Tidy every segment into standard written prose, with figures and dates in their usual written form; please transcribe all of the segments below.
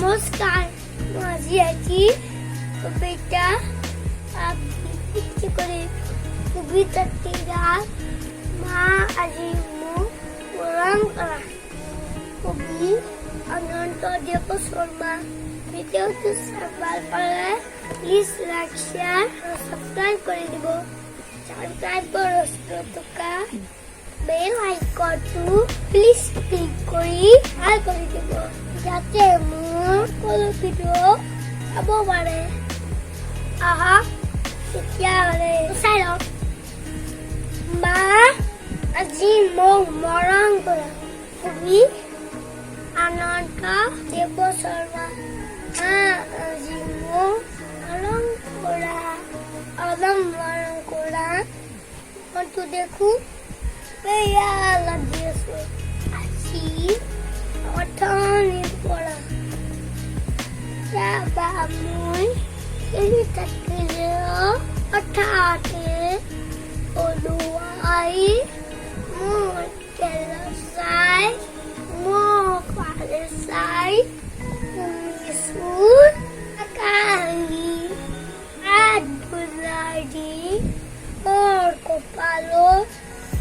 নমস্কাৰ মই আজি কবিতা আবৃত্তি কৰিম কবিতাটিৰ মা আজি মোক মৰম কৰা কবি অনন্তদেৱ শৰ্মা ভিডিঅ'টো চাই ভাল পালে প্লিজ লাইক শ্বেয়াৰ আৰু সাবস্ক্ৰাইব কৰি দিব সাবস্ক্ৰাইবৰ টকা বেল আইকনটো প্লিজ ক্লিক কৰি ভাল কৰি দিব যাতে মোৰ সকলো ভিডিঅ' চাব পাৰে আহা তেতিয়াহ'লে চাই লওক মা আজি মোক মৰম কৰা কবি অনন্তদেৱ শৰ্মা মা আজি মোক মৰম কৰা অলপ মৰম কৰা মনটো দেখো বেয়া লাগি আছে আজি অথনিৰ পৰা যাবা মই খেলি থাকিলেও হঠাতে ওলোৱাই মোৰ তেলৰ চাই মোক পালে চাই তুমি চোৰ কাহি হাত বুলাই দি মোৰ কপালত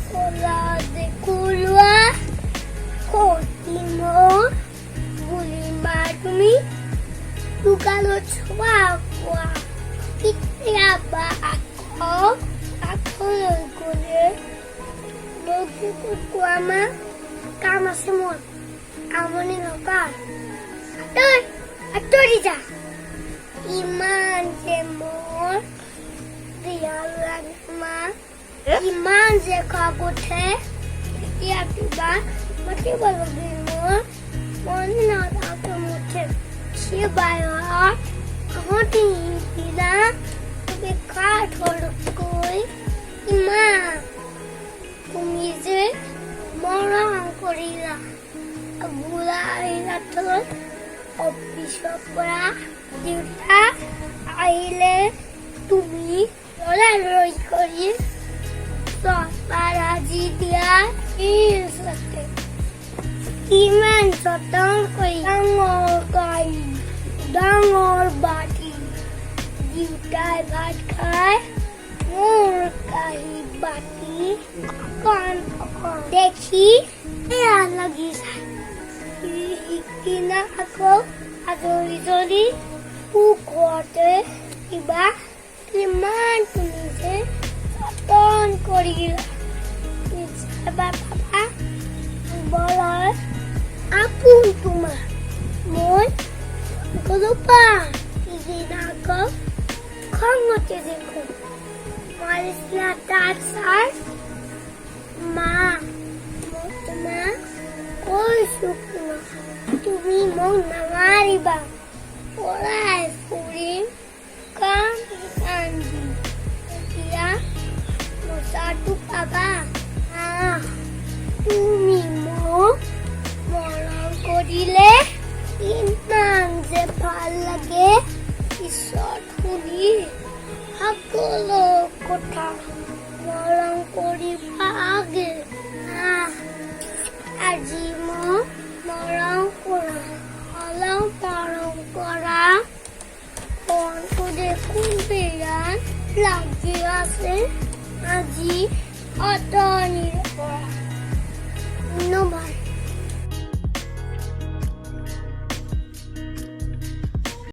কলা দেখুওৱা কতি মোৰ বুলি মা তুমি দোকানত চোৱা কোৱা কেতিয়াবা আকৌ গ'লে মোক কোৱা মা কাম আছে মোৰ আমনি নকৰ আঁতৰি যা ইমান যে মোৰ বেয়া লাগে মা ইমান যে খং উঠে এতিয়া কিবা মাতিব লাগে মোৰ মনে নাথাকে মুঠে সেবায়ত আহোঁতে দিনা তুমি কাৰ ধৰকৈ ইমান তুমি যে মৰম কৰিলা বুঢ়াই ৰাথৰ অফিচৰ পৰা দেউতা আহিলে তুমি লৰাই কৰি পাৰাজি দিয়া কিমান যতন কৰি ডাঙৰ বাটি দেউতাই ভাত খাই মোৰ কাঁহী বাটি দেখি বেয়া লাগি যায় সিদিনা আকৌ আজৰি যদি ঘৰতে কিবা কিমান তুমি যে যতন কৰিলা পাপা বলৰ আপোন তোমাৰ মই গলোপা সিদিনা আকৌ খঙতে দেখো মাৰিছিলা তাত চাই মা মই তোমাক কৈছো তুমি মোক নামাৰিবা পৰাই ফুৰিম কাম কান্দি এতিয়া মচাটো পাবা তুমি মোক মৰম কৰিলে ইমান যে ভাল লাগে পিছত শুনি সকলো কথা মৰম কৰিবা আগে আজি মোক মৰম কৰা অলপ মৰম কৰা মনটো দেখোন বেয়া লাগি আছে আজি অথনিৰ পৰা